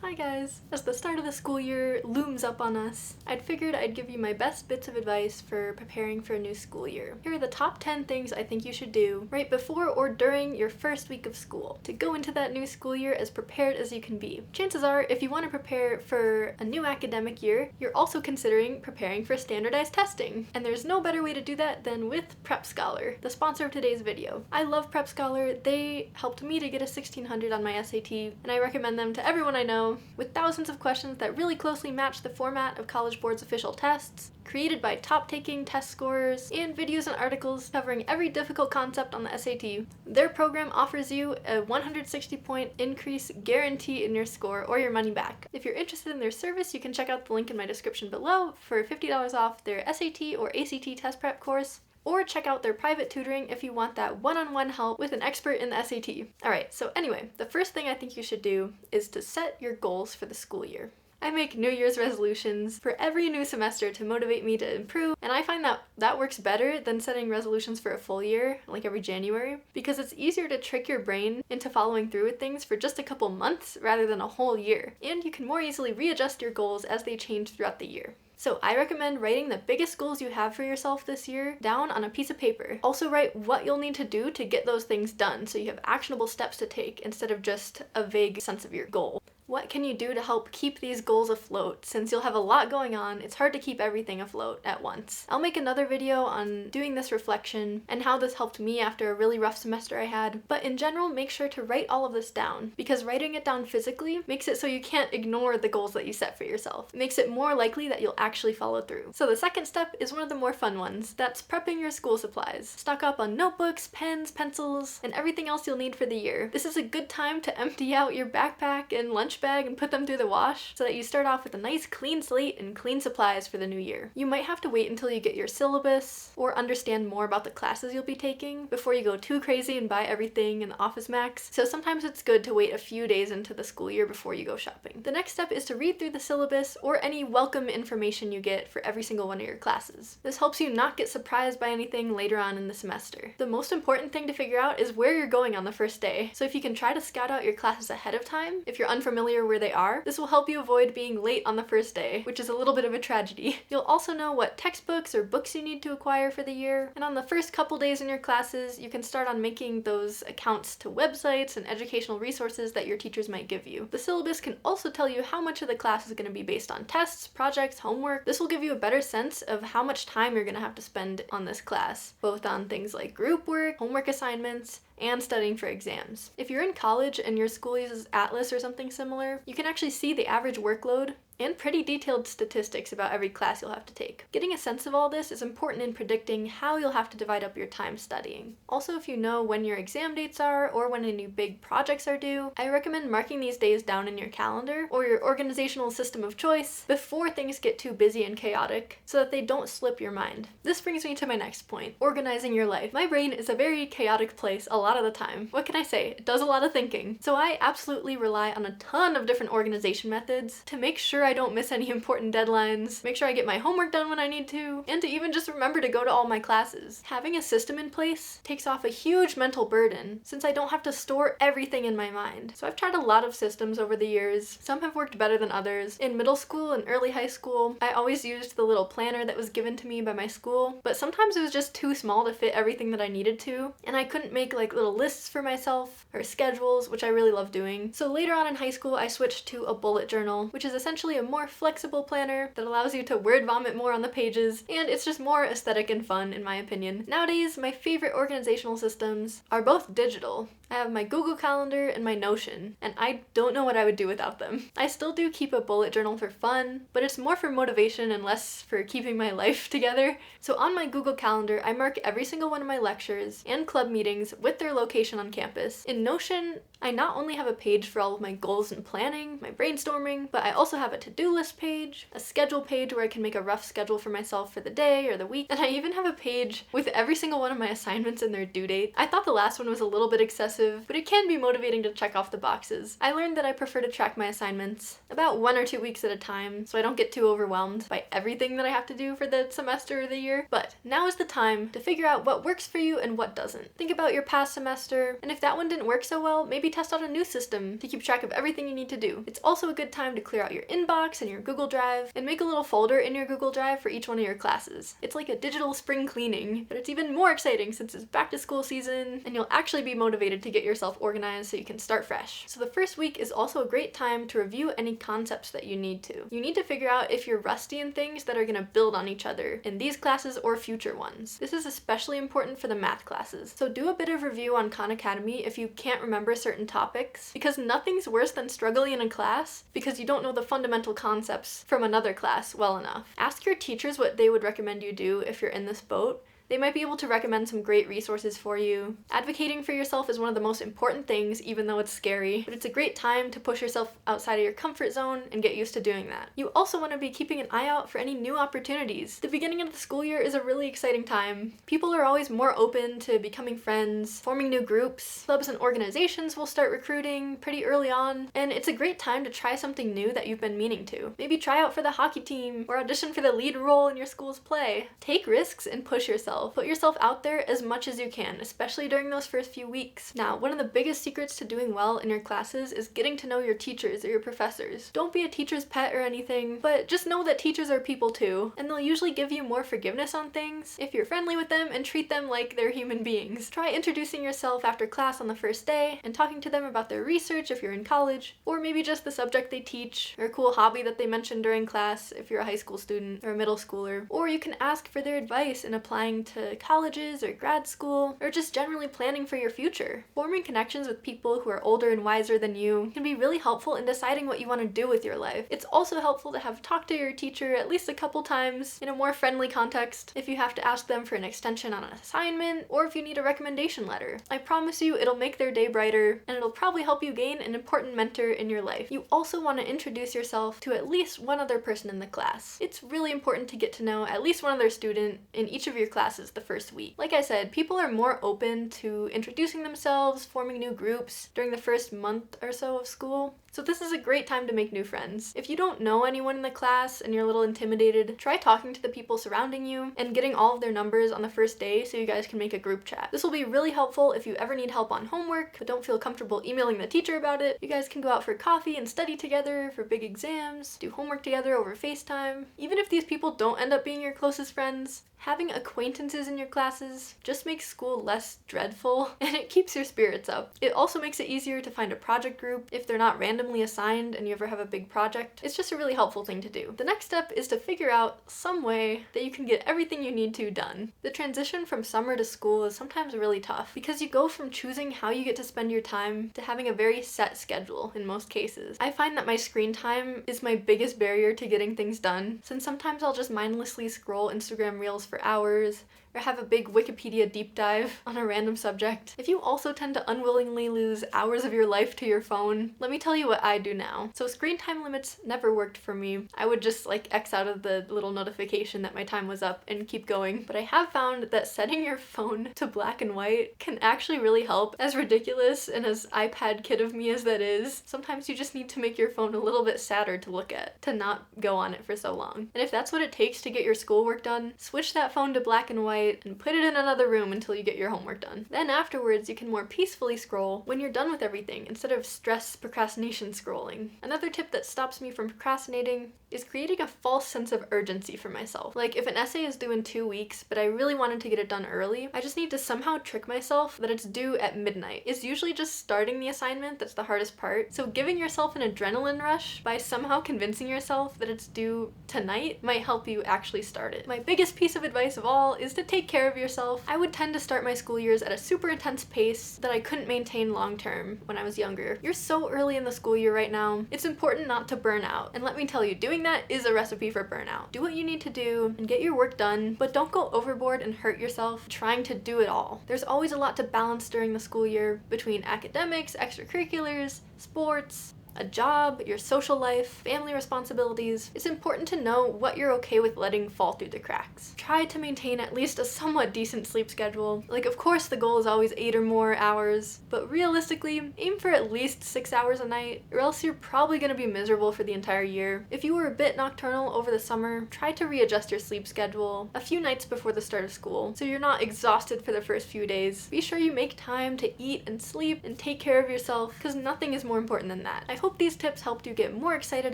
Hi guys! As the start of the school year looms up on us, I'd figured I'd give you my best bits of advice for preparing for a new school year. Here are the top 10 things I think you should do right before or during your first week of school to go into that new school year as prepared as you can be. Chances are, if you want to prepare for a new academic year, you're also considering preparing for standardized testing. And there's no better way to do that than with Prep Scholar, the sponsor of today's video. I love Prep Scholar. They helped me to get a 1600 on my SAT, and I recommend them to everyone I know, with thousands of questions that really closely match the format of College Board's official tests, created by top-taking test scorers, and videos and articles covering every difficult concept on the SAT. Their program offers you a 160-point increase guarantee in your score or your money back. If you're interested in their service, you can check out the link in my description below for $50 off their SAT or ACT test prep course, or check out their private tutoring if you want that one-on-one help with an expert in the SAT. Alright, so anyway, the first thing I think you should do is to set your goals for the school year. I make New Year's resolutions for every new semester to motivate me to improve, and I find that that works better than setting resolutions for a full year, like every January, because it's easier to trick your brain into following through with things for just a couple months rather than a whole year, and you can more easily readjust your goals as they change throughout the year. So I recommend writing the biggest goals you have for yourself this year down on a piece of paper. Also write what you'll need to do to get those things done so you have actionable steps to take instead of just a vague sense of your goal. What can you do to help keep these goals afloat? Since you'll have a lot going on, it's hard to keep everything afloat at once. I'll make another video on doing this reflection and how this helped me after a really rough semester I had, but in general, make sure to write all of this down, because writing it down physically makes it so you can't ignore the goals that you set for yourself. It makes it more likely that you'll actually follow through. So the second step is one of the more fun ones. That's prepping your school supplies. Stock up on notebooks, pens, pencils, and everything else you'll need for the year. This is a good time to empty out your backpack and lunch bag and put them through the wash so that you start off with a nice clean slate and clean supplies for the new year. You might have to wait until you get your syllabus or understand more about the classes you'll be taking before you go too crazy and buy everything in the Office Max, so sometimes it's good to wait a few days into the school year before you go shopping. The next step is to read through the syllabus or any welcome information you get for every single one of your classes. This helps you not get surprised by anything later on in the semester. The most important thing to figure out is where you're going on the first day, so if you can try to scout out your classes ahead of time, if you're unfamiliar where they are, this will help you avoid being late on the first day, which is a little bit of a tragedy. You'll also know what textbooks or books you need to acquire for the year, and on the first couple days in your classes, you can start on making those accounts to websites and educational resources that your teachers might give you. The syllabus can also tell you how much of the class is going to be based on tests, projects, homework. This will give you a better sense of how much time you're going to have to spend on this class, both on things like group work, homework assignments, and studying for exams. If you're in college and your school uses Atlas or something similar, you can actually see the average workload and pretty detailed statistics about every class you'll have to take. Getting a sense of all this is important in predicting how you'll have to divide up your time studying. Also, if you know when your exam dates are or when any big projects are due, I recommend marking these days down in your calendar or your organizational system of choice before things get too busy and chaotic so that they don't slip your mind. This brings me to my next point, organizing your life. My brain is a very chaotic place a lot of the time. What can I say? It does a lot of thinking. So I absolutely rely on a ton of different organization methods to make sure I don't miss any important deadlines, make sure I get my homework done when I need to, and to even just remember to go to all my classes. Having a system in place takes off a huge mental burden since I don't have to store everything in my mind. So I've tried a lot of systems over the years. Some have worked better than others. In middle school and early high school, I always used the little planner that was given to me by my school, but sometimes it was just too small to fit everything that I needed to, and I couldn't make like little lists for myself or schedules, which I really love doing. So later on in high school, I switched to a bullet journal, which is essentially a more flexible planner that allows you to word vomit more on the pages, and it's just more aesthetic and fun in my opinion. Nowadays, my favorite organizational systems are both digital. I have my Google Calendar and my Notion, and I don't know what I would do without them. I still do keep a bullet journal for fun, but it's more for motivation and less for keeping my life together. So on my Google Calendar, I mark every single one of my lectures and club meetings with their location on campus. In Notion, I not only have a page for all of my goals and planning, my brainstorming, but I also have a to-do list page, a schedule page where I can make a rough schedule for myself for the day or the week, and I even have a page with every single one of my assignments and their due date. I thought the last one was a little bit excessive, impressive, but it can be motivating to check off the boxes. I learned that I prefer to track my assignments about 1 or 2 weeks at a time, so I don't get too overwhelmed by everything that I have to do for the semester or the year. But now is the time to figure out what works for you and what doesn't. Think about your past semester, and if that one didn't work so well, maybe test out a new system to keep track of everything you need to do. It's also a good time to clear out your inbox and your Google Drive, and make a little folder in your Google Drive for each one of your classes. It's like a digital spring cleaning, but it's even more exciting since it's back to school season, and you'll actually be motivated to get yourself organized so you can start fresh. So the first week is also a great time to review any concepts that you need to. You need to figure out if you're rusty in things that are going to build on each other in these classes or future ones. This is especially important for the math classes. So do a bit of review on Khan Academy if you can't remember certain topics, because nothing's worse than struggling in a class because you don't know the fundamental concepts from another class well enough. Ask your teachers what they would recommend you do if you're in this boat. They might be able to recommend some great resources for you. Advocating for yourself is one of the most important things, even though it's scary, but it's a great time to push yourself outside of your comfort zone and get used to doing that. You also want to be keeping an eye out for any new opportunities. The beginning of the school year is a really exciting time. People are always more open to becoming friends, forming new groups. Clubs and organizations will start recruiting pretty early on, and it's a great time to try something new that you've been meaning to. Maybe try out for the hockey team or audition for the lead role in your school's play. Take risks and push yourself. Put yourself out there as much as you can, especially during those first few weeks. Now, one of the biggest secrets to doing well in your classes is getting to know your teachers or your professors. Don't be a teacher's pet or anything, but just know that teachers are people too, and they'll usually give you more forgiveness on things if you're friendly with them and treat them like they're human beings. Try introducing yourself after class on the first day and talking to them about their research if you're in college, or maybe just the subject they teach, or a cool hobby that they mentioned during class if you're a high school student or a middle schooler. Or you can ask for their advice in applying to colleges or grad school, or just generally planning for your future. Forming connections with people who are older and wiser than you can be really helpful in deciding what you want to do with your life. It's also helpful to have talked to your teacher at least a couple times in a more friendly context if you have to ask them for an extension on an assignment, or if you need a recommendation letter. I promise you it'll make their day brighter, and it'll probably help you gain an important mentor in your life. You also want to introduce yourself to at least one other person in the class. It's really important to get to know at least one other student in each of your classes the first week. Like I said, people are more open to introducing themselves, forming new groups during the first month or so of school. So this is a great time to make new friends. If you don't know anyone in the class and you're a little intimidated, try talking to the people surrounding you and getting all of their numbers on the first day so you guys can make a group chat. This will be really helpful if you ever need help on homework but don't feel comfortable emailing the teacher about it. You guys can go out for coffee and study together for big exams, do homework together over FaceTime. Even if these people don't end up being your closest friends, having acquaintances in your classes just makes school less dreadful, and it keeps your spirits up. It also makes it easier to find a project group if they're not randomly assigned and you ever have a big project. It's just a really helpful thing to do. The next step is to figure out some way that you can get everything you need to done. The transition from summer to school is sometimes really tough because you go from choosing how you get to spend your time to having a very set schedule in most cases. I find that my screen time is my biggest barrier to getting things done, since sometimes I'll just mindlessly scroll Instagram Reels for hours, or have a big Wikipedia deep dive on a random subject. If you also tend to unwillingly lose hours of your life to your phone, let me tell you what I do now. So screen time limits never worked for me. I would just like X out of the little notification that my time was up and keep going. But I have found that setting your phone to black and white can actually really help. As ridiculous and as iPad kid of me as that is, sometimes you just need to make your phone a little bit sadder to look at, to not go on it for so long. And if that's what it takes to get your schoolwork done, switch that phone to black and white and put it in another room until you get your homework done. Then afterwards, you can more peacefully scroll when you're done with everything instead of stress procrastination scrolling. Another tip that stops me from procrastinating is creating a false sense of urgency for myself. Like if an essay is due in 2 weeks, but I really wanted to get it done early, I just need to somehow trick myself that it's due at midnight. It's usually just starting the assignment that's the hardest part. So giving yourself an adrenaline rush by somehow convincing yourself that it's due tonight might help you actually start it. My biggest piece of advice of all is to take care of yourself. I would tend to start my school years at a super intense pace that I couldn't maintain long term when I was younger. You're so early in the school year right now. It's important not to burn out. And let me tell you, doing that is a recipe for burnout. Do what you need to do and get your work done, but don't go overboard and hurt yourself trying to do it all. There's always a lot to balance during the school year between academics, extracurriculars, sports, a job, your social life, family responsibilities, it's important to know what you're okay with letting fall through the cracks. Try to maintain at least a somewhat decent sleep schedule. Like, of course the goal is always 8 or more hours, but realistically, aim for at least 6 hours a night, or else you're probably going to be miserable for the entire year. If you were a bit nocturnal over the summer, try to readjust your sleep schedule a few nights before the start of school, so you're not exhausted for the first few days. Be sure you make time to eat and sleep and take care of yourself, because nothing is more important than that. I hope these tips helped you get more excited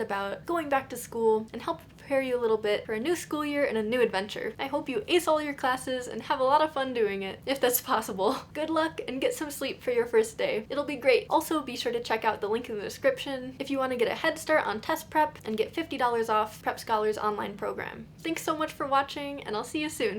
about going back to school and helped prepare you a little bit for a new school year and a new adventure. I hope you ace all your classes and have a lot of fun doing it, if that's possible. Good luck and get some sleep for your first day. It'll be great. Also, be sure to check out the link in the description if you want to get a head start on test prep and get $50 off Prep Scholar's online program. Thanks so much for watching, and I'll see you soon.